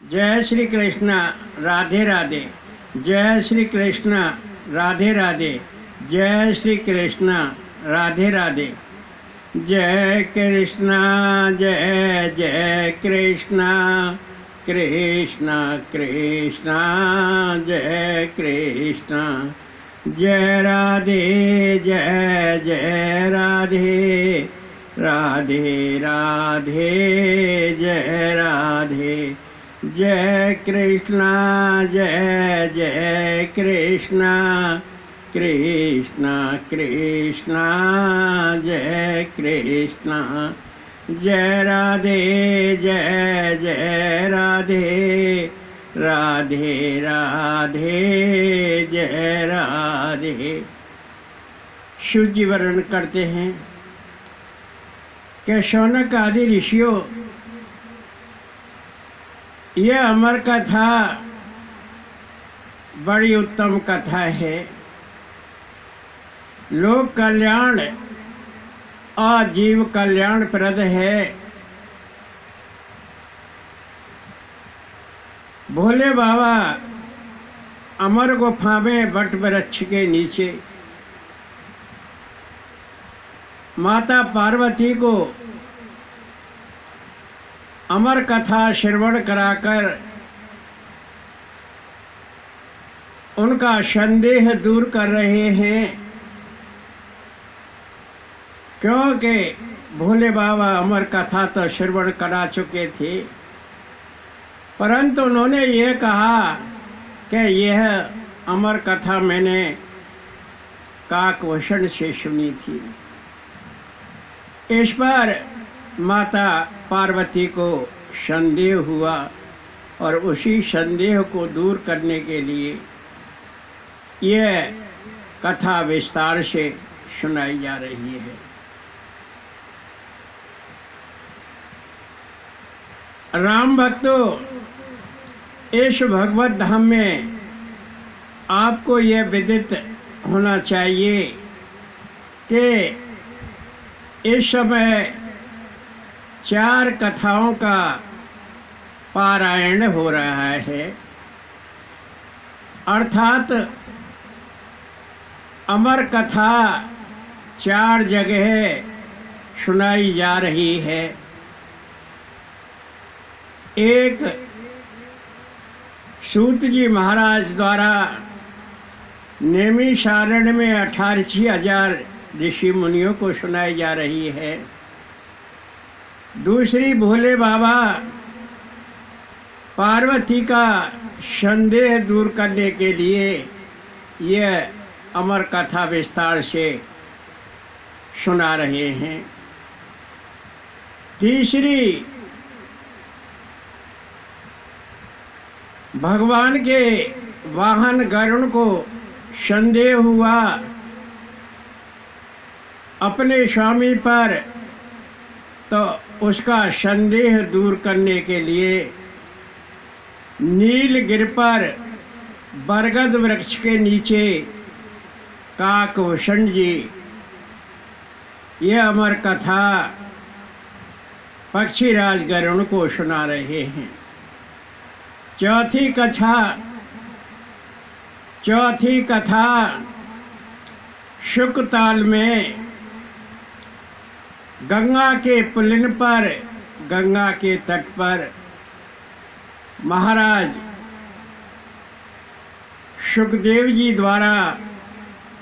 जय श्री कृष्ण। राधे राधे। जय श्री कृष्ण। राधे राधे। जय श्री कृष्ण। राधे राधे। जय कृष्ण। जय जय कृष्ण। कृष्ण कृष्ण जय कृष्ण। जय राधे। जय जय राधे। राधे राधे। जय राधे। जय कृष्ण। जय जय कृष्ण। कृष्ण कृष्ण जय कृष्ण। जय राधे। जय जय राधे। राधे राधे। जय राधे। शिव जी वर्णन करते हैं कि शौनक आदि ऋषियों, यह अमर कथा बड़ी उत्तम कथा है। लोक कल्याण और जीव कल्याण प्रद है। भोले बाबा अमर गुफा में वट वृक्ष के नीचे माता पार्वती को अमर कथा श्रवण कराकर उनका संदेह दूर कर रहे हैं, क्योंकि भोले बाबा अमर कथा तो श्रवण करा चुके थे, परंतु उन्होंने ये कहा कि यह अमर कथा मैंने काकभूषण से सुनी थी। इस पर माता पार्वती को संदेह हुआ और उसी संदेह को दूर करने के लिए यह कथा विस्तार से सुनाई जा रही है। राम भक्तों, इस भगवत धाम में आपको यह विदित होना चाहिए कि इस समय 4 कथाओं का पारायण हो रहा है, अर्थात अमर कथा 4 जगह सुनाई जा रही है। एक सूत जी महाराज द्वारा नैमिषारण्य में 18,000 ऋषि मुनियों को सुनाई जा रही है। दूसरी भोले बाबा पार्वती का संदेह दूर करने के लिए यह अमर कथा विस्तार से सुना रहे हैं। तीसरी भगवान के वाहन गरुड़ को संदेह हुआ अपने स्वामी पर, तो उसका संदेह दूर करने के लिए नीलगिरि पर बरगद वृक्ष के नीचे काकभूषण जी यह अमर कथा पक्षीराज गरुड़ को सुना रहे हैं। चौथी कथा शुकताल में गंगा के पुलिन पर, गंगा के तट पर महाराज सुखदेव जी द्वारा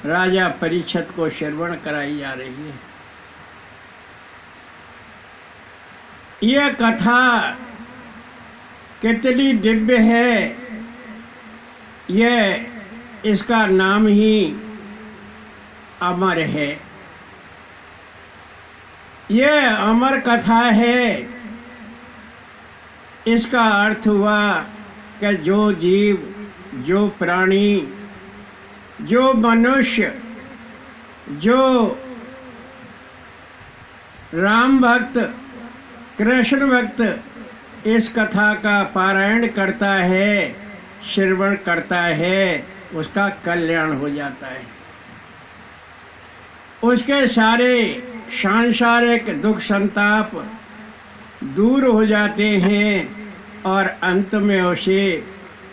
राजा परीक्षित को श्रवण कराई जा रही है। यह कथा कितनी दिव्य है, यह इसका नाम ही अमर है। यह अमर कथा है, इसका अर्थ हुआ कि जो जीव, जो प्राणी, जो मनुष्य, जो राम भक्त, कृष्ण भक्त इस कथा का पारायण करता है, श्रवण करता है, उसका कल्याण हो जाता है। उसके सारे सांसारिक दुख संताप दूर हो जाते हैं, और अंत में उसे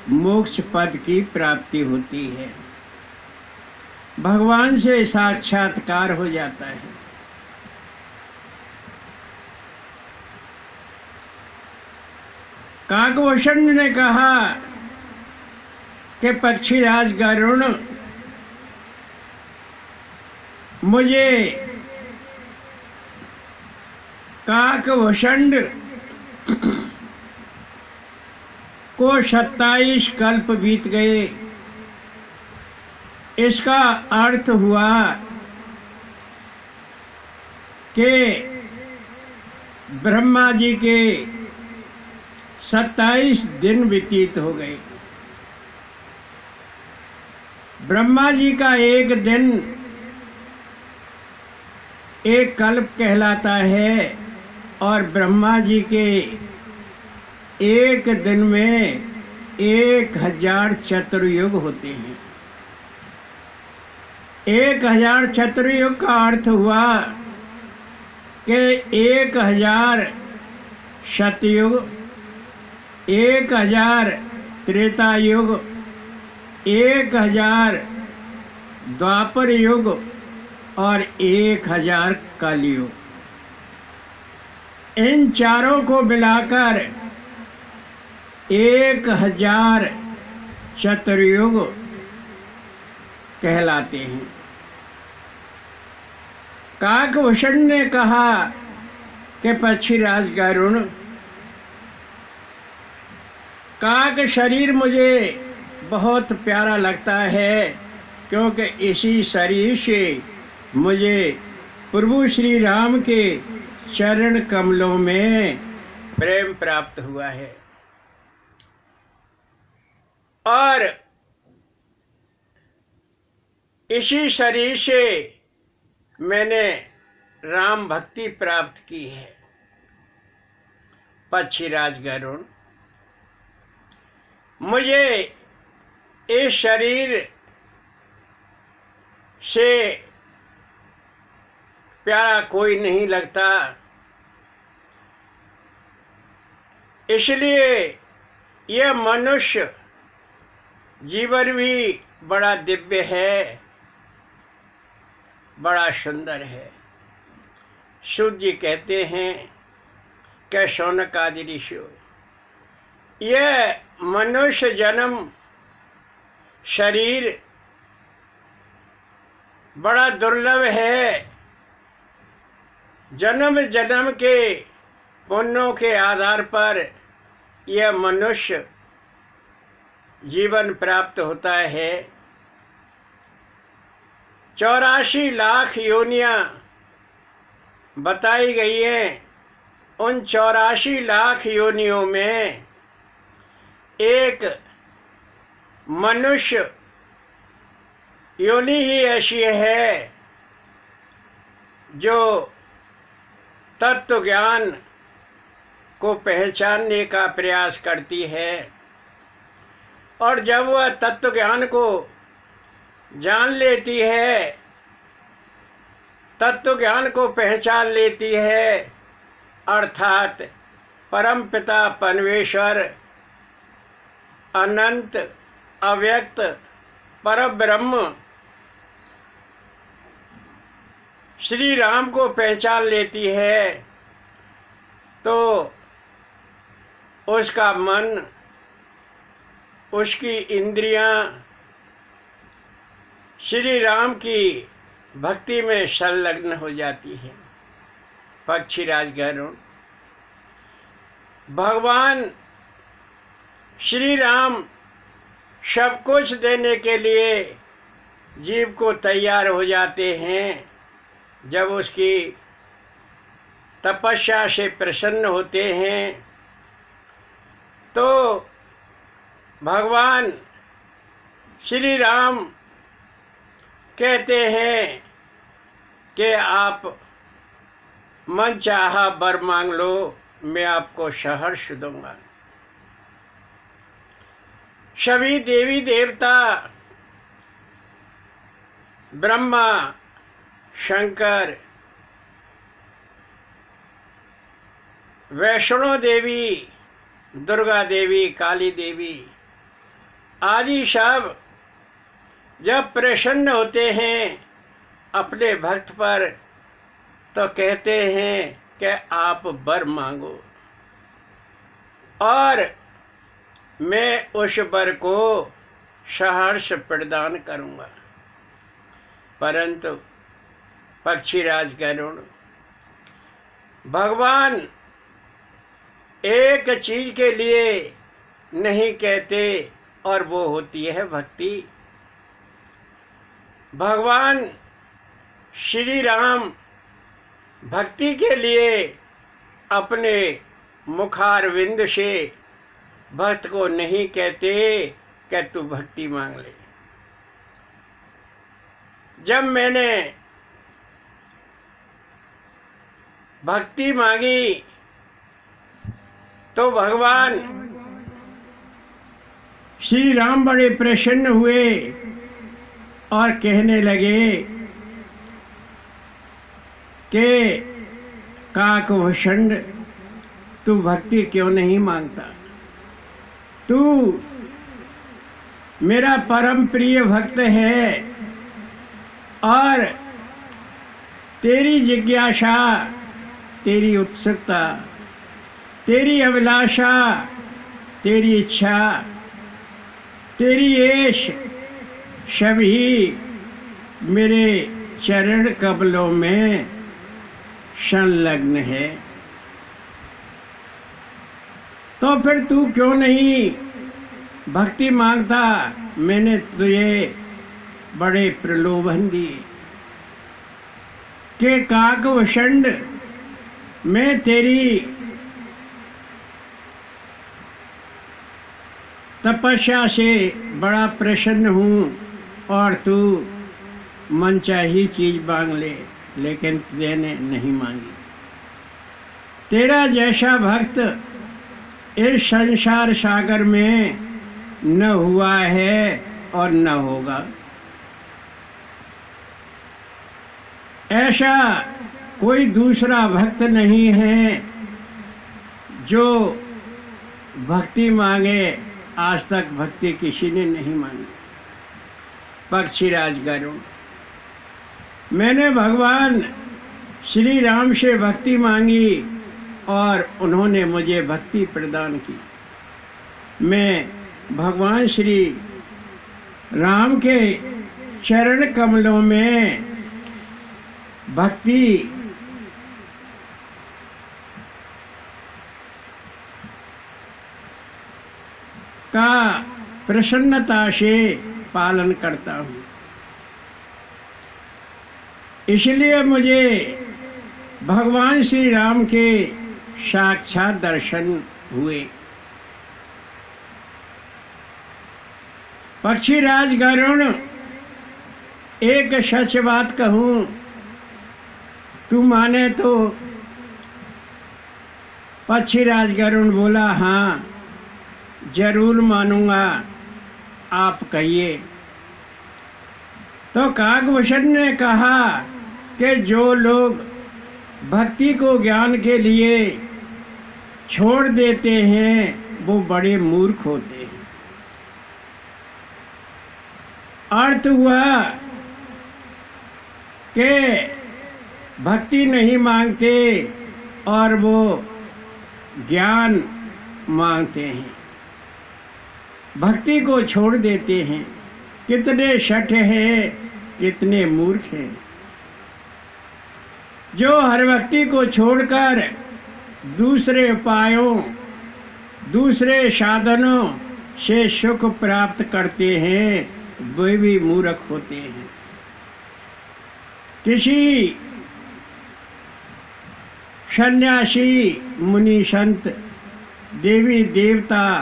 मोक्ष पद की प्राप्ति होती है, भगवान से साक्षात्कार हो जाता है। काकभूषण ने कहा कि पक्षीराज गरुड़, मुझे काकभूषण को 27 कल्प बीत गए। इसका अर्थ हुआ कि ब्रह्मा जी के 27 दिन व्यतीत हो गए। ब्रह्मा जी का एक दिन एक कल्प कहलाता है और ब्रह्मा जी के एक दिन में 1000 चतुर्युग होते हैं। 1000 चतुर्युग का अर्थ हुआ कि 1000 सतयुग, 1000 त्रेता युग, 1000 द्वापर युग और 1000 कलयुग। इन चारों को मिलाकर 1000 चतुर्युग कहलाते हैं। काकभूषण ने कहा कि पक्षीराज गरुड़, काक शरीर मुझे बहुत प्यारा लगता है, क्योंकि इसी शरीर से मुझे प्रभु श्री राम के चरण कमलों में प्रेम प्राप्त हुआ है और इसी शरीर से मैंने राम भक्ति प्राप्त की है। पक्षीराज गरुड़, मुझे इस शरीर से प्यारा कोई नहीं लगता, इसलिए यह मनुष्य जीवन भी बड़ा दिव्य है, बड़ा सुंदर है। सूत जी कहते हैं कि शौनक आदि ऋषियों, यह मनुष्य जन्म शरीर बड़ा दुर्लभ है। जन्म जन्म के पुण्यों के आधार पर यह मनुष्य जीवन प्राप्त होता है। 84 लाख योनियां बताई गई हैं। उन 84 लाख योनियों में एक मनुष्य योनि ही ऐसी है जो तत्व ज्ञान को पहचानने का प्रयास करती है, और जब वह तत्व ज्ञान को जान लेती है, तत्व ज्ञान को पहचान लेती है, अर्थात परमपिता परमेश्वर अनंत अव्यक्त परब्रह्म श्री राम को पहचान लेती है, तो उसका मन, उसकी इंद्रियां श्री राम की भक्ति में संलग्न हो जाती है। पक्षीराज गरुड़, भगवान श्री राम सब कुछ देने के लिए जीव को तैयार हो जाते हैं जब उसकी तपस्या से प्रसन्न होते हैं। तो भगवान श्री राम कहते हैं कि आप मन चाहा वर मांग लो, मैं आपको सहर्ष दूंगा। सभी देवी देवता, ब्रह्मा, शंकर, वैष्णो देवी, दुर्गा देवी, काली देवी आदि सब जब प्रसन्न होते हैं अपने भक्त पर तो कहते हैं कि आप वर मांगो और मैं उस वर को सहर्ष प्रदान करूंगा। परंतु पक्षीराज गरुड़, भगवान एक चीज के लिए नहीं कहते और वो होती है भक्ति। भगवान श्री राम भक्ति के लिए अपने मुखारविंद से भक्त को नहीं कहते कि तू भक्ति मांग ले। जब मैंने भक्ति मांगी तो भगवान श्री राम बड़े प्रसन्न हुए और कहने लगे कि काकभूषण, तू भक्ति क्यों नहीं मांगता? तू मेरा परम प्रिय भक्त है और तेरी जिज्ञासा, तेरी उत्सुकता, तेरी अभिलाषा, तेरी इच्छा, तेरी ऐश सभी मेरे चरण कमलों में संलग्न है। तो फिर तू क्यों नहीं भक्ति मांगता? मैंने तुझे बड़े प्रलोभन दिए कि काकभूषण, मैं तेरी तपस्या से बड़ा प्रसन्न हूँ और तू मनचाही चीज मांग ले, लेकिन तूने नहीं मांगी। तेरा जैसा भक्त इस संसार सागर में न हुआ है और न होगा। ऐसा कोई दूसरा भक्त नहीं है जो भक्ति मांगे। आज तक भक्ति किसी ने नहीं मांगी। पक्षीराज गरुड़, मैंने भगवान श्री राम से भक्ति मांगी और उन्होंने मुझे भक्ति प्रदान की। मैं भगवान श्री राम के चरण कमलों में भक्ति का प्रसन्नता से पालन करता हूँ। इसलिए मुझे भगवान श्री राम के साक्षात दर्शन हुए। पक्षीराज गरुड़, एक सच बात कहूँ, तू माने तो? पक्षीराज गरुड़ बोला, हाँ जरूर मानूंगा, आप कहिए। तो काकभूषण ने कहा कि जो लोग भक्ति को ज्ञान के लिए छोड़ देते हैं वो बड़े मूर्ख होते हैं। अर्थ हुआ कि भक्ति नहीं मांगते और वो ज्ञान मांगते हैं, भक्ति को छोड़ देते हैं। कितने शठ हैं, कितने मूर्ख हैं जो हर भक्ति को छोड़कर दूसरे उपायों, दूसरे साधनों से सुख प्राप्त करते हैं, वे भी मूर्ख होते हैं। किसी सन्यासी, मुनि, संत, देवी देवता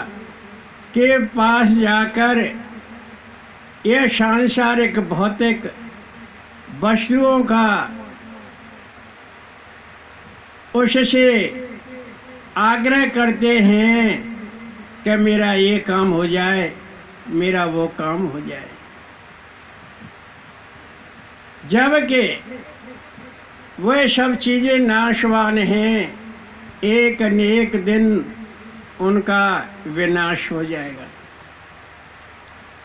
के पास जाकर ये सांसारिक भौतिक वस्तुओं का उससे आग्रह करते हैं कि मेरा ये काम हो जाए, मेरा वो काम हो जाए, जबकि वह सब चीज़ें नाशवान हैं। एक न एक दिन उनका विनाश हो जाएगा।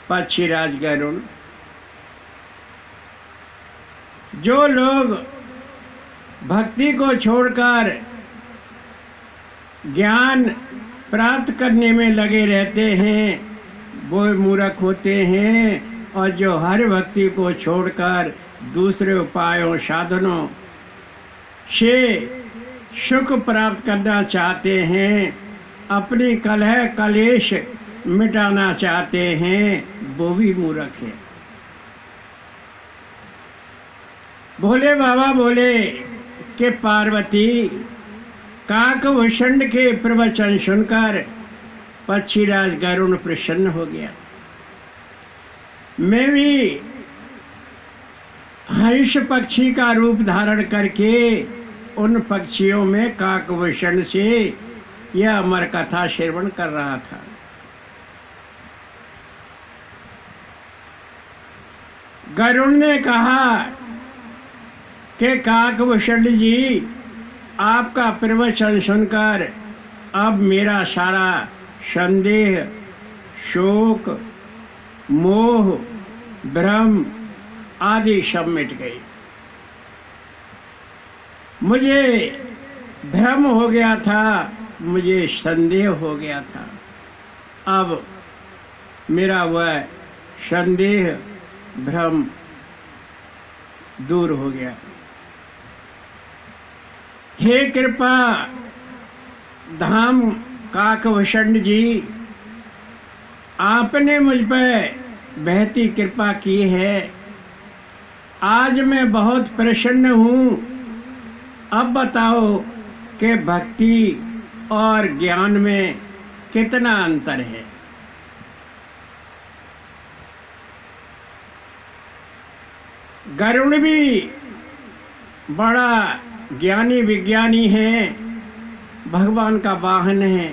पक्षीराज गरुड़, जो लोग भक्ति को छोड़कर ज्ञान प्राप्त करने में लगे रहते हैं वो मूर्ख होते हैं, और जो हर भक्ति को छोड़कर दूसरे उपायों साधनों से सुख प्राप्त करना चाहते हैं, अपनी कलह कलेश मिटाना चाहते हैं, वो भी मूर्ख है। भोले बाबा बोले कि पार्वती, काकभूषण के प्रवचन सुनकर पक्षीराज गरुड़ प्रसन्न हो गया। मैं भी हंस पक्षी का रूप धारण करके उन पक्षियों में काकभूषण से यह अमर कथा श्रवण कर रहा था। गरुड़ ने कहा कि काकभूषण जी, आपका प्रवचन सुनकर अब मेरा सारा संदेह, शोक, मोह, भ्रम आदि सब मिट गई। मुझे भ्रम हो गया था, मुझे संदेह हो गया था, अब मेरा वह संदेह भ्रम दूर हो गया। हे कृपा धाम काकभूषण जी, आपने मुझ पर बहती कृपा की है। आज मैं बहुत प्रसन्न हूँ। अब बताओ कि भक्ति और ज्ञान में कितना अंतर है। गरुड़ भी बड़ा ज्ञानी विज्ञानी है, भगवान का वाहन है।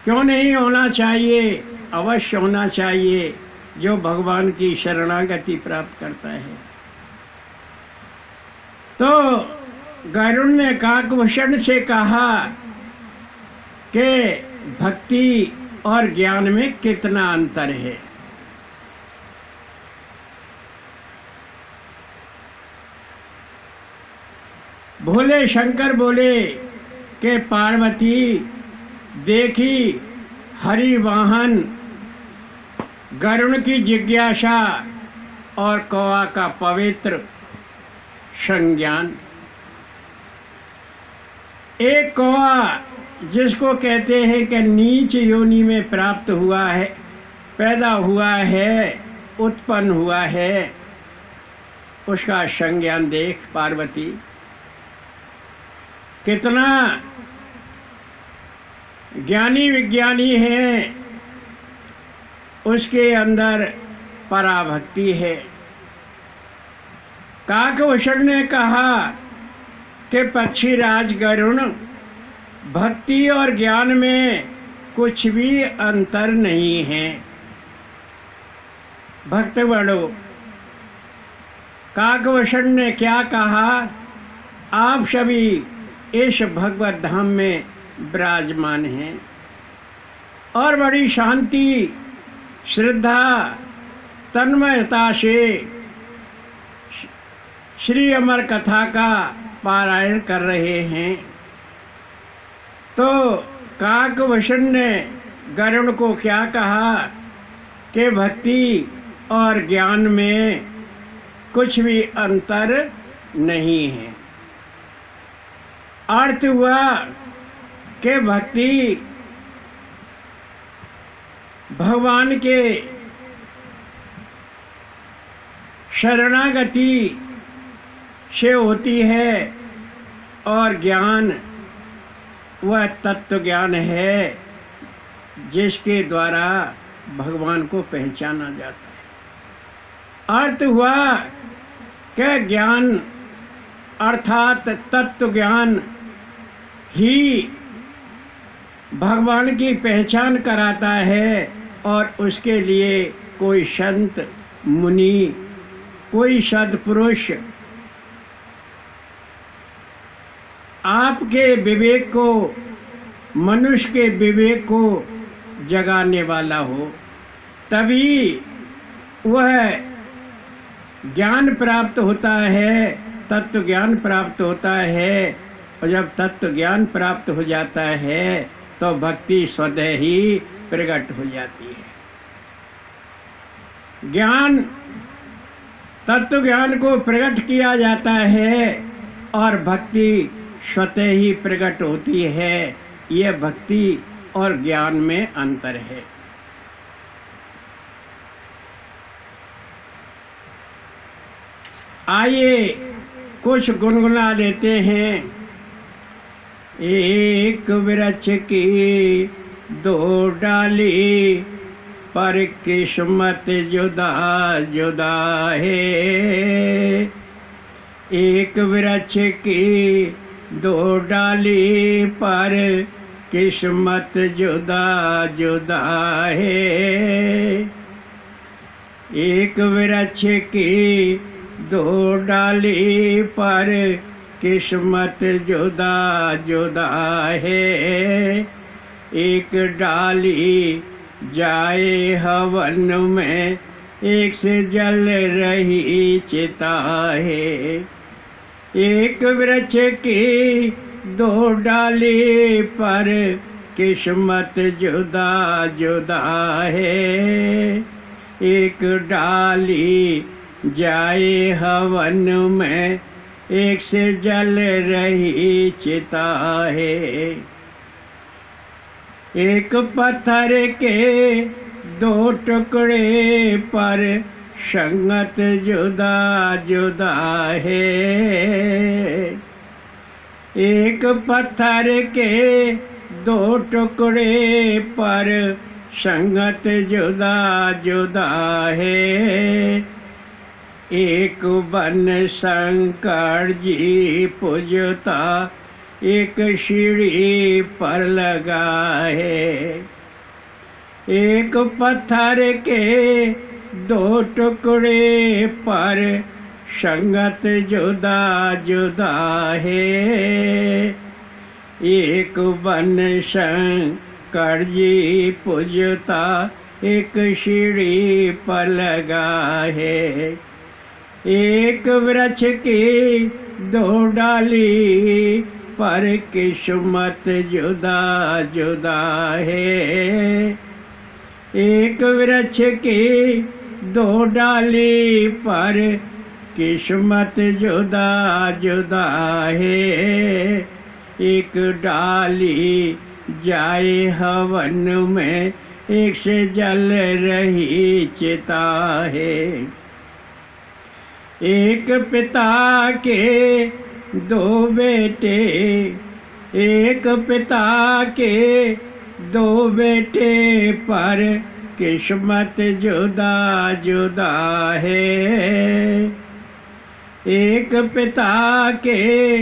क्यों नहीं होना चाहिए? अवश्य होना चाहिए। जो भगवान की शरणागति प्राप्त करता है। तो गरुड़ ने काकभूषण से कहा कि भक्ति और ज्ञान में कितना अंतर है। भोले शंकर बोले कि पार्वती देखी, हरि वाहन गरुड़ की जिज्ञासा और कौवा का पवित्र संज्ञान। एक कौवा जिसको कहते हैं कि नीच योनि में प्राप्त हुआ है, पैदा हुआ है, उत्पन्न हुआ है, उसका संज्ञान देख पार्वती। कितना ज्ञानी विज्ञानी है, उसके अंदर पराभक्ति है। काकभूषण ने कहा कि पक्षीराज गरुड़, भक्ति और ज्ञान में कुछ भी अंतर नहीं है। भक्तगणों, काकभूषण ने क्या कहा? आप सभी इस भगवत धाम में विराजमान हैं और बड़ी शांति, श्रद्धा, तन्मयता से श्री अमर कथा का पारायण कर रहे हैं। तो काकभूषण ने गरुड़ को क्या कहा कि भक्ति और ज्ञान में कुछ भी अंतर नहीं है। अर्थ हुआ कि भक्ति भगवान के शरणागति से होती है और ज्ञान वह तत्व ज्ञान है जिसके द्वारा भगवान को पहचाना जाता है। अर्थ हुआ कि ज्ञान अर्थात तत्व ज्ञान ही भगवान की पहचान कराता है और उसके लिए कोई संत मुनि, कोई सद्पुरुष आपके विवेक को मनुष्य के विवेक को जगाने वाला हो, तभी वह ज्ञान प्राप्त होता है, तत्व ज्ञान प्राप्त होता है। और जब तत्व ज्ञान प्राप्त हो जाता है तो भक्ति स्वतः ही प्रकट हो जाती है। ज्ञान, तत्व ज्ञान को प्रकट किया जाता है और भक्ति स्वतः ही प्रकट होती है। यह भक्ति और ज्ञान में अंतर है। आइए कुछ गुनगुना लेते हैं। एक वृक्ष की दो डाली, पर किस्मत जुदा जुदा है। एक वृक्ष की दो डाली, पर किस्मत जुदा जुदा है। एक वृक्ष की दो डाली, पर किस्मत जुदा जुदा है। एक डाली जाए हवन में, एक से जल रही चिता है। एक वृक्ष की दो डाली, पर किस्मत जुदा जुदा है। एक डाली जाए हवन में, एक से जल रही चिता है। एक पत्थर के दो टुकड़े, पर संगत जुदा जुदा है। एक पत्थर के दो टुकड़े, पर संगत जुदा जुदा है। एक बन शंकर जी पूजता, एक सीढ़ी पर लगा है। एक पत्थर के दो टुकड़े, पर संगत जुदा जुदा है। एक बन शंकर जी पूजता, एक सीढ़ी पर लगा है। एक वृक्ष की दो डाली, पर किस्मत जुदा जुदा है। एक वृक्ष की दो डाली, पर किस्मत जुदा जुदा है। एक डाली जाए हवन में, एक से जल रही चिता है। एक पिता के दो बेटे, एक पिता के दो बेटे, पर किस्मत जुदा जुदा है। एक पिता के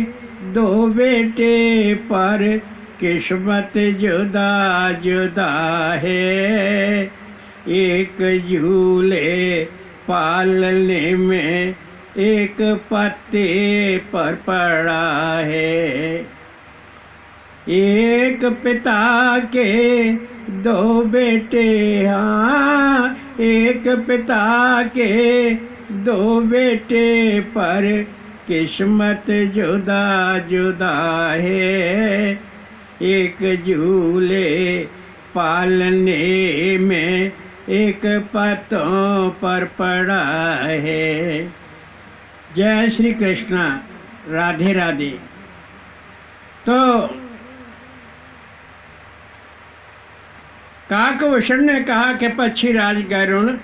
दो बेटे, पर किस्मत जुदा जुदा है। एक झूले पालने में, एक पत्ते पर पड़ा है। एक पिता के दो बेटे, हाँ, एक पिता के दो बेटे, पर किस्मत जुदा जुदा है। एक झूले पालने में, एक पत्तों पर पड़ा है। जय श्री कृष्णा, राधे राधे। तो काकभूषण ने कहा कि पक्षीराज गरुण,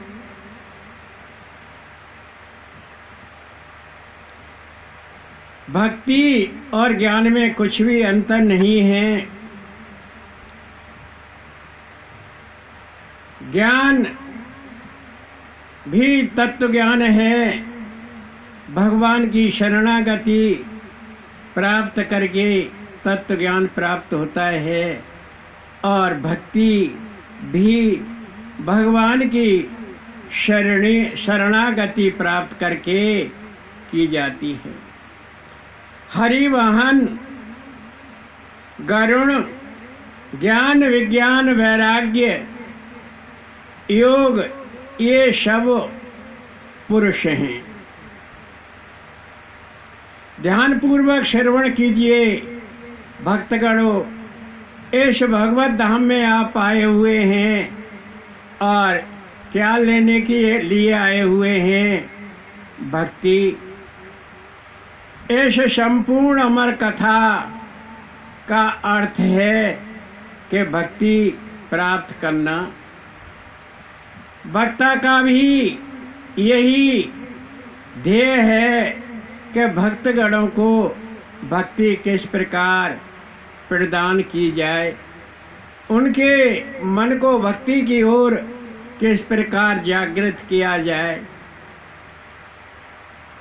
भक्ति और ज्ञान में कुछ भी अंतर नहीं है। ज्ञान भी तत्व ज्ञान है। भगवान की शरणागति प्राप्त करके तत्व ज्ञान प्राप्त होता है, और भक्ति भी भगवान की शरणागति प्राप्त करके की जाती है। हरिवाहन गरुण ज्ञान विज्ञान वैराग्य योग ये सब पुरुष हैं। ध्यानपूर्वक श्रवण कीजिए भक्तगणों, इस भगवत धाम में आप आए हुए हैं और क्या लेने के लिए आए हुए हैं? भक्ति। इस संपूर्ण अमर कथा का अर्थ है कि भक्ति प्राप्त करना। वक्ता का भी यही ध्येय है कि भक्तगणों को भक्ति किस प्रकार प्रदान की जाए, उनके मन को भक्ति की ओर किस प्रकार जागृत किया जाए।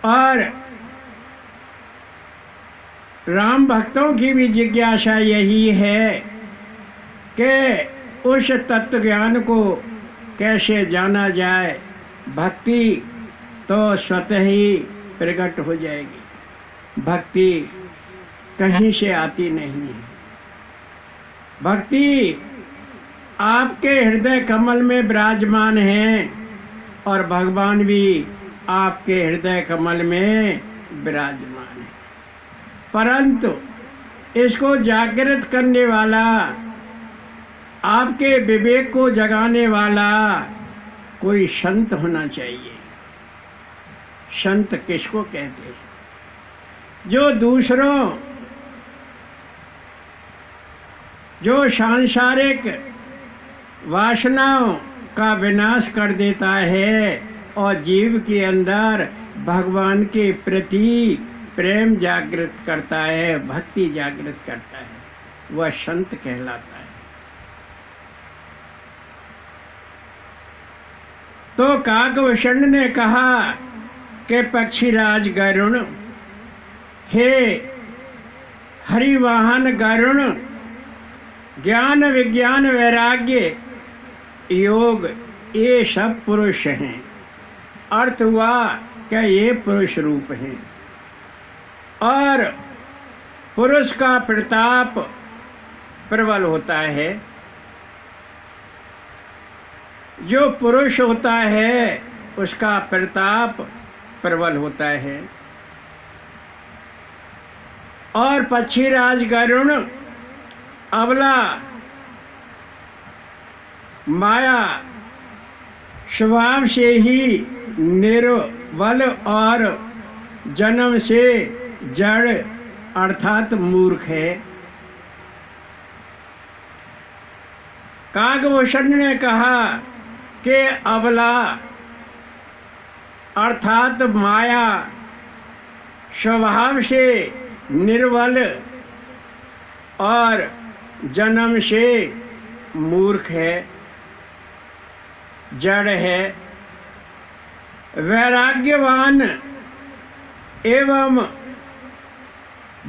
और राम भक्तों की भी जिज्ञासा यही है कि उस तत्व ज्ञान को कैसे जाना जाए। भक्ति तो स्वतः ही प्रकट हो जाएगी, भक्ति कहीं से आती नहीं है। भक्ति आपके हृदय कमल में विराजमान है और भगवान भी आपके हृदय कमल में विराजमान है, परंतु इसको जागृत करने वाला, आपके विवेक को जगाने वाला कोई संत होना चाहिए। संत किसको कहते हैं? जो दूसरों, जो सांसारिक वासनाओं का विनाश कर देता है और जीव के अंदर भगवान के प्रति प्रेम जागृत करता है, भक्ति जागृत करता है, वह संत कहलाता है। तो काकभूषण ने कहा कि पक्षीराज गरुण, हे हरिवाहन गरुण, ज्ञान विज्ञान वैराग्य योग ये सब पुरुष हैं। अर्थ हुआ कि ये पुरुष रूप हैं और पुरुष का प्रताप प्रबल होता है। जो पुरुष होता है उसका प्रताप प्रबल होता है। और पक्षीराज गरुण अबला माया स्वभाव से ही निर्बल और जन्म से जड़ अर्थात मूर्ख है। काकभूषण ने कहा कि अबला अर्थात माया स्वभाव से निर्बल और जन्म से मूर्ख है, जड़ है। वैराग्यवान एवं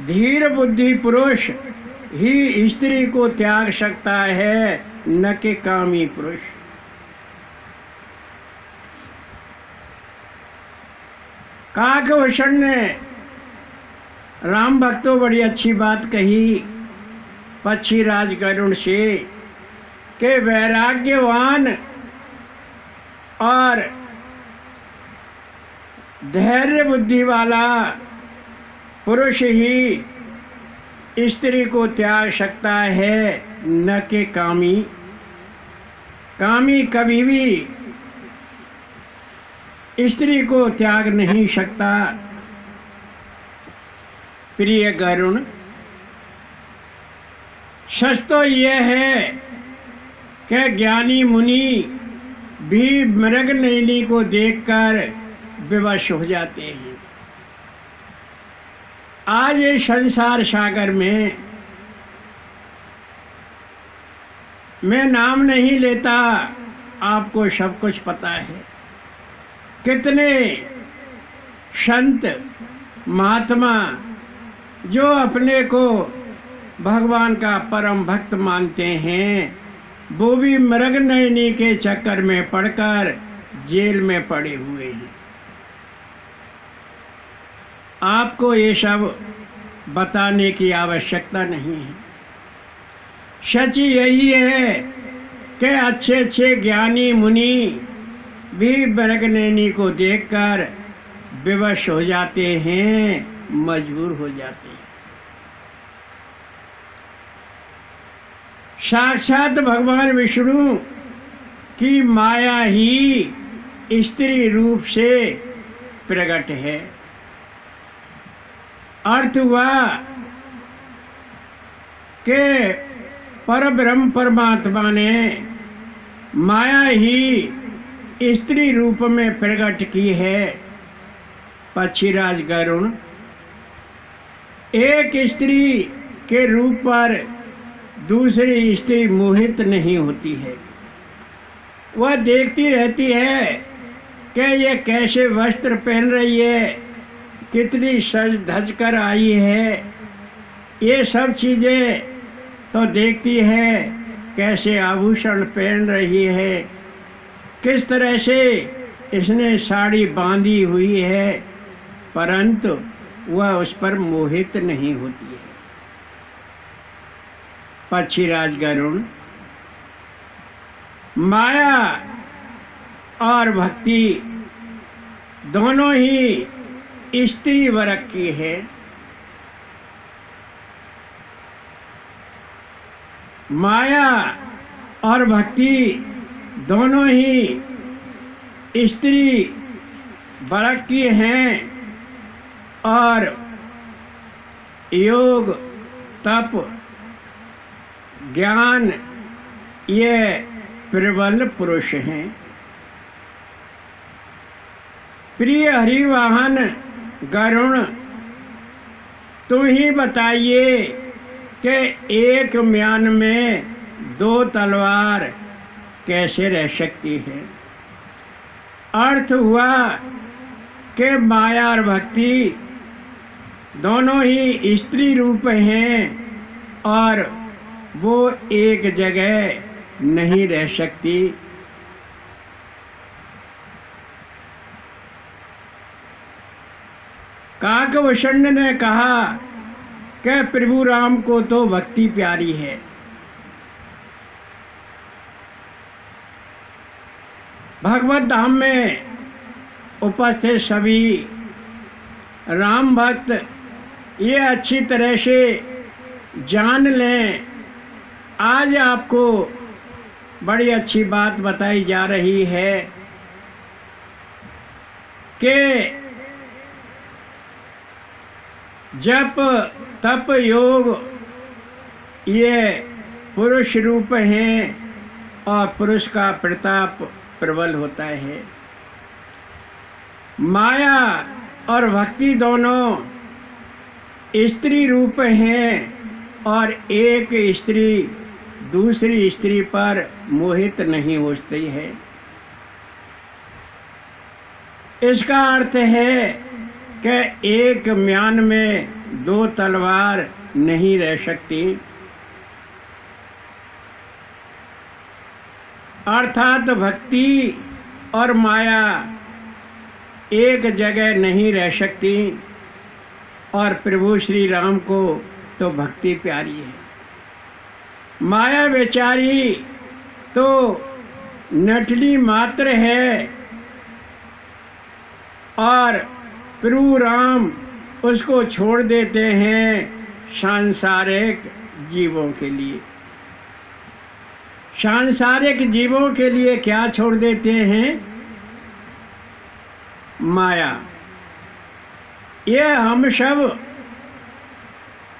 धीर बुद्धि पुरुष ही स्त्री को त्याग सकता है, न कि कामी पुरुष। काकभूषण ने राम भक्तों बड़ी अच्छी बात कही पक्षीराज गरुण से कि वैराग्यवान और धैर्य बुद्धि वाला पुरुष ही स्त्री को त्याग सकता है, न कि कामी। कामी कभी भी स्त्री को त्याग नहीं सकता। प्रिय गरुण, सच तो यह है कि ज्ञानी मुनि भी मृग नयनी को देखकर विवश हो जाते हैं। आज ये संसार सागर में मैं नाम नहीं लेता, आपको सब कुछ पता है। कितने संत महात्मा जो अपने को भगवान का परम भक्त मानते हैं, वो भी मृग नयनी के चक्कर में पड़कर जेल में पड़े हुए हैं। आपको ये सब बताने की आवश्यकता नहीं है। सच यही है कि अच्छे अच्छे ज्ञानी मुनि भी मृगनयनी को देखकर विवश हो जाते हैं, मजबूर हो जाते हैं। साक्षात भगवान विष्णु की माया ही स्त्री रूप से प्रकट है। अर्थ हुआ कि परब्रह्म परमात्मा ने माया ही स्त्री रूप में प्रकट की है। पक्षीराज गरुण एक स्त्री के रूप पर दूसरी स्त्री मोहित नहीं होती है। वह देखती रहती है कि ये कैसे वस्त्र पहन रही है, कितनी सज धज कर आई है। ये सब चीज़ें तो देखती है, कैसे आभूषण पहन रही है, किस तरह से इसने साड़ी बांधी हुई है, परंतु वह उस पर मोहित नहीं होती है। पक्षीराज गरुण माया और भक्ति दोनों ही स्त्री वर्ग की है। माया और भक्ति दोनों ही स्त्री वर्ग की हैं और योग तप ज्ञान ये प्रबल पुरुष हैं। प्रिय हरिवाहन गरुण, तुम ही बताइए कि एक म्यान में दो तलवार कैसे रह सकती है। अर्थ हुआ कि माया और भक्ति दोनों ही स्त्री रूप हैं और वो एक जगह नहीं रह सकती। काकभूषण ने कहा कि प्रभु राम को तो भक्ति प्यारी है। भगवत धाम में उपस्थित सभी राम भक्त ये अच्छी तरह से जान लें। आज आपको बड़ी अच्छी बात बताई जा रही है कि जप तप योग ये पुरुष रूप हैं और पुरुष का प्रताप प्रबल होता है। माया और भक्ति दोनों स्त्री रूप हैं और एक स्त्री दूसरी स्त्री पर मोहित नहीं होती है। इसका अर्थ है कि एक म्यान में दो तलवार नहीं रह सकती, अर्थात भक्ति और माया एक जगह नहीं रह सकती और प्रभु श्री राम को तो भक्ति प्यारी है। माया बेचारी तो नटली मात्र है और प्रभु राम उसको छोड़ देते हैं सांसारिक जीवों के लिए। सांसारिक जीवों के लिए क्या छोड़ देते हैं? माया। ये हम सब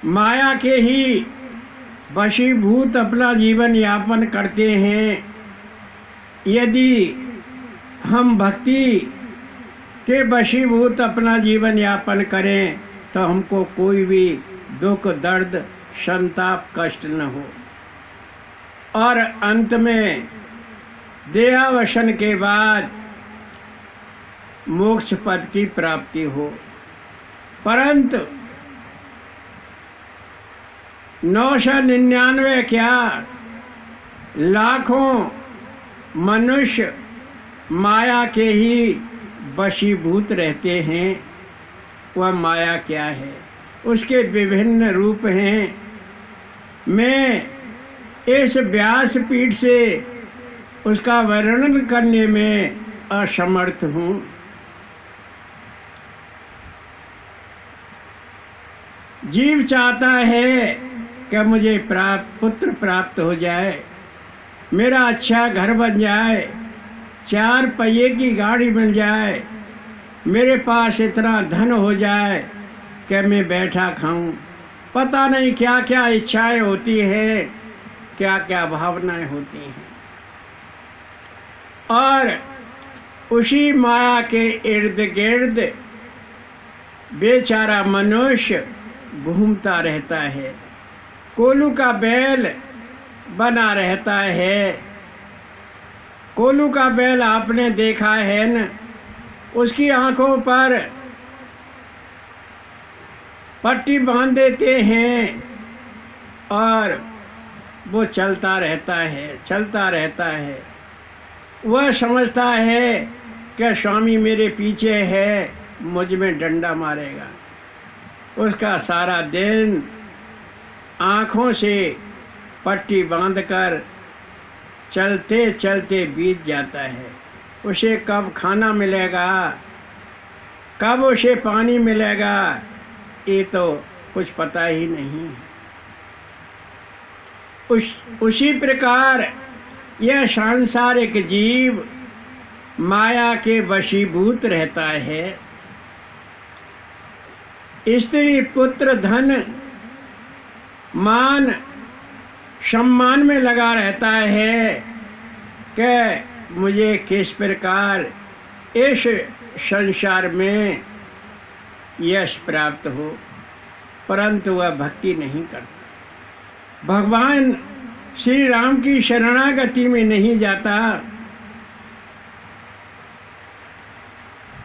माया के ही वशीभूत अपना जीवन यापन करते हैं। यदि हम भक्ति के वशीभूत अपना जीवन यापन करें तो हमको कोई भी दुख दर्द संताप कष्ट न हो और अंत में देहावसान के बाद मोक्ष पद की प्राप्ति हो। परंतु 999 क्या लाखों मनुष्य माया के ही वशीभूत रहते हैं। वह माया क्या है? उसके विभिन्न रूप हैं। मैं इस व्यासपीठ से उसका वर्णन करने में असमर्थ हूँ। जीव चाहता है कि मुझे पुत्र प्राप्त हो जाए, मेरा अच्छा घर बन जाए, 4 पहिए की गाड़ी मिल जाए, मेरे पास इतना धन हो जाए कि मैं बैठा खाऊं। पता नहीं क्या क्या इच्छाएं होती हैं, क्या क्या भावनाएं होती हैं, और उसी माया के इर्द गिर्द बेचारा मनुष्य घूमता रहता है, कोलू का बैल बना रहता है। कोलू का बैल आपने देखा है न, उसकी आंखों पर पट्टी बांध देते हैं और वो चलता रहता है। वह समझता है कि स्वामी मेरे पीछे है, मुझ में डंडा मारेगा। उसका सारा दिन आँखों से पट्टी बांधकर चलते चलते बीत जाता है। उसे कब खाना मिलेगा, कब उसे पानी मिलेगा, ये तो कुछ पता ही नहीं। उसी प्रकार यह सांसारिक जीव माया के वशीभूत रहता है। स्त्री पुत्र धन मान सम्मान में लगा रहता है कि मुझे किस प्रकार इस संसार में यश प्राप्त हो, परंतु वह भक्ति नहीं करता, भगवान श्री राम की शरणागति में नहीं जाता।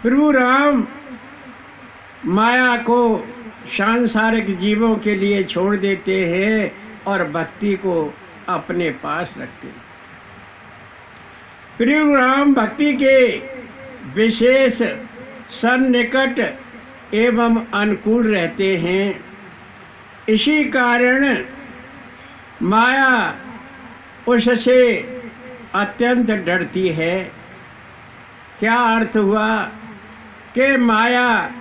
प्रभु राम माया को सांसारिक जीवों के लिए छोड़ देते हैं और भक्ति को अपने पास रखते हैं। प्रभु राम भक्ति के विशेष सन्निकट एवं अनुकूल रहते हैं। इसी कारण माया उससे अत्यंत डरती है। क्या अर्थ हुआ कि माया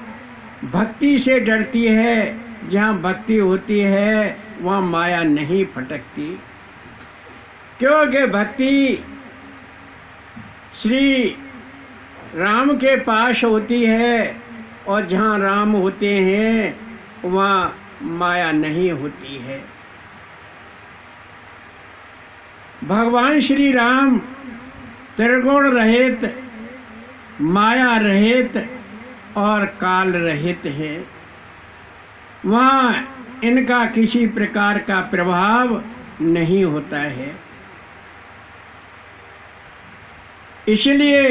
भक्ति से डरती है। जहाँ भक्ति होती है वहाँ माया नहीं फटकती, क्योंकि भक्ति श्री राम के पास होती है और जहाँ राम होते हैं वहाँ माया नहीं होती है। भगवान श्री राम त्रिगुण रहित, माया रहित और काल रहित है। वहाँ इनका किसी प्रकार का प्रभाव नहीं होता है। इसलिए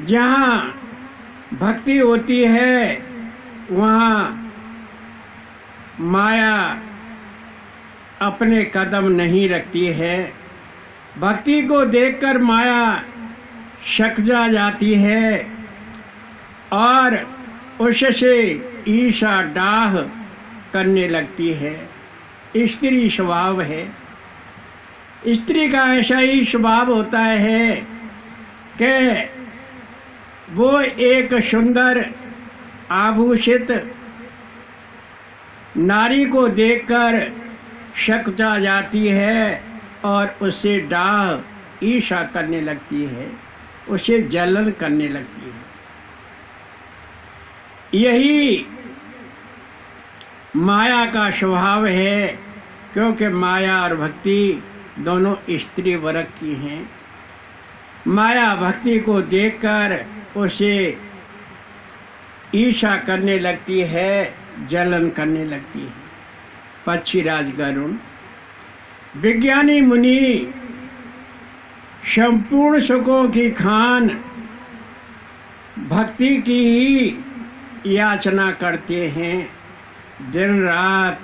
जहाँ भक्ति होती है वहाँ माया अपने कदम नहीं रखती है। भक्ति को देखकर माया सकजा जाती है और उससे ईर्ष्या डाह करने लगती है। स्त्री स्वभाव है। स्त्री का ऐसा ही स्वभाव होता है कि वो एक सुंदर आभूषित नारी को देखकर सकजा जाती है और उससे डाह ईर्ष्या करने लगती है, उसे जलन करने लगती है। यही माया का स्वभाव है, क्योंकि माया और भक्ति दोनों स्त्री वर्ग की हैं। माया भक्ति को देखकर उसे ईर्ष्या करने लगती है, जलन करने लगती है। पक्षीराज गरुण, विज्ञानी मुनि संपूर्ण सुखों की खान भक्ति की ही याचना करते हैं। दिन रात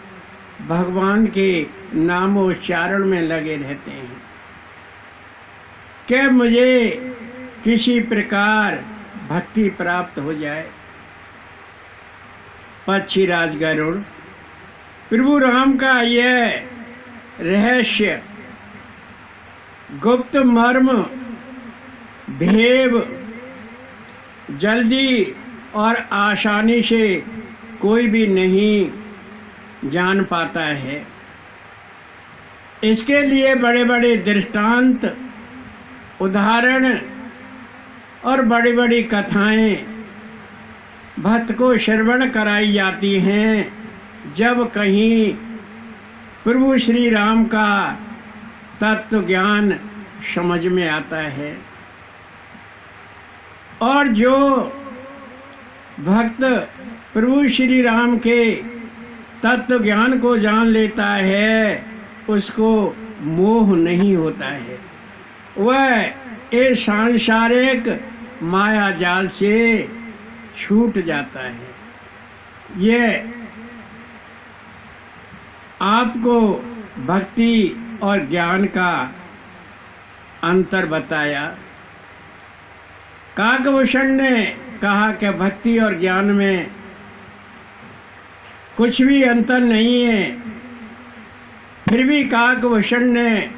भगवान के नामोच्चारण में लगे रहते हैं कि मुझे किसी प्रकार भक्ति प्राप्त हो जाए। पक्षीराज गरुड़, प्रभु राम का यह रहस्य गुप्त मर्म भेद जल्दी और आसानी से कोई भी नहीं जान पाता है। इसके लिए बड़े बड़े दृष्टांत, उदाहरण और बड़ी बड़ी कथाएं भक्त को श्रवण कराई जाती हैं, जब कहीं प्रभु श्री राम का तत्व ज्ञान समझ में आता है। और जो भक्त प्रभु श्री राम के तत्व ज्ञान को जान लेता है, उसको मोह नहीं होता है। वह इस सांसारिक माया जाल से छूट जाता है। ये आपको भक्ति और ज्ञान का अंतर बताया। काकभूषण ने कहा कि भक्ति और ज्ञान में कुछ भी अंतर नहीं है। फिर भी काकभूषण ने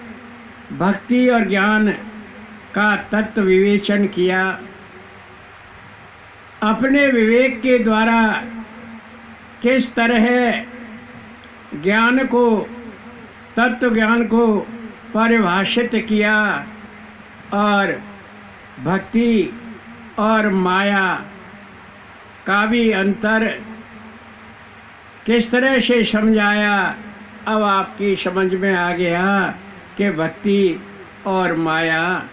भक्ति और ज्ञान का तत्व विवेचन किया। अपने विवेक के द्वारा किस तरह ज्ञान को, तत्व ज्ञान को परिभाषित किया और भक्ति और माया का भी अंतर किस तरह से समझाया। अब आपकी समझ में आ गया कि भक्ति और माया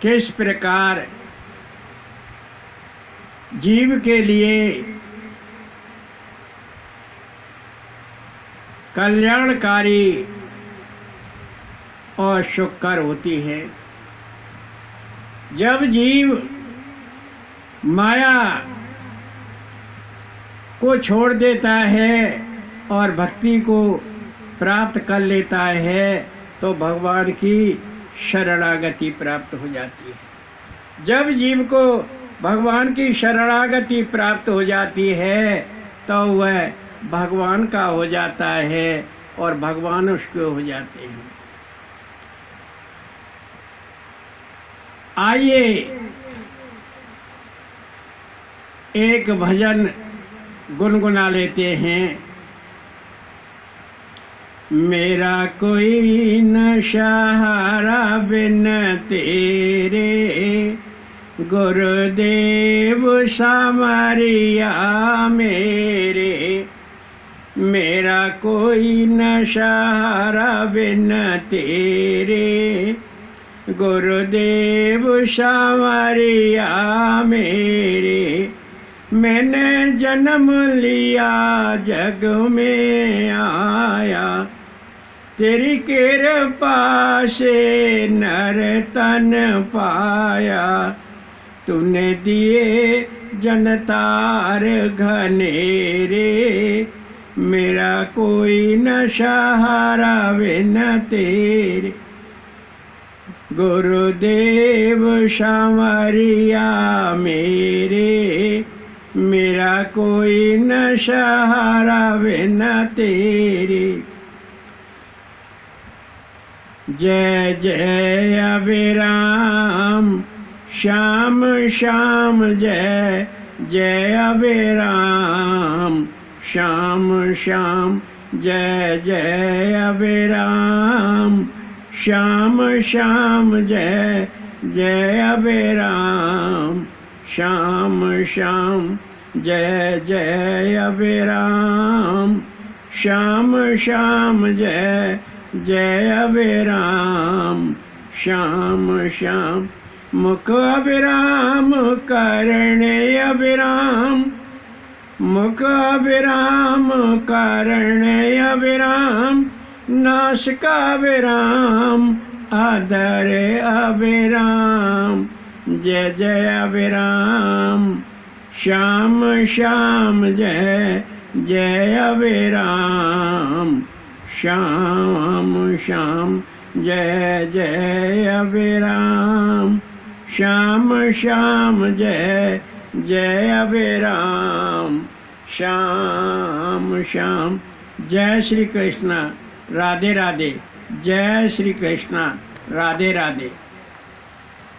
किस प्रकार जीव के लिए कल्याणकारी और सुखकर होती है। जब जीव माया को छोड़ देता है और भक्ति को प्राप्त कर लेता है, तो भगवान की शरणागति प्राप्त हो जाती है। जब जीव को भगवान की शरणागति प्राप्त हो जाती है, तो वह भगवान का हो जाता है और भगवान उसके हो जाते हैं। आइए एक भजन गुनगुना लेते हैं। मेरा कोई न सहारा बिन तेरे, गुरुदेव सामरिया मेरे। मेरा कोई न सहारा बिन तेरे, गुरुदेव सामरिया मेरे। मैंने जन्म लिया जग में आया, तेरी कृपा से नर तन पाया। तूने दिए जनतार घनेरे, मेरा कोई न सहारा बिन तेरे। गुरुदेव सामरिया मेरे, मेरा कोई न सहारा बिन तेरे। जय जय अभिराम श्याम श्याम, जय जय अभिराम श्याम श्याम, जय जय अभिराम श्याम श्याम, जय जय अभिराम श्याम श्याम, जय जय अभिराम श्याम श्याम, जय जय अभिराम श्याम श्याम। मुख अभिराम करणे अभिराम, मुख अभिराम करणे अभिराम। नासिका अभिराम आदर अभिराम, जय जय अभिराम श्याम श्याम, जय जय अभिराम श्याम श्याम, जय जय अभिराम श्याम श्याम, जय जय अभिराम श्याम श्याम। जय श्री कृष्ण। राधे राधे। जय श्री कृष्ण। राधे राधे।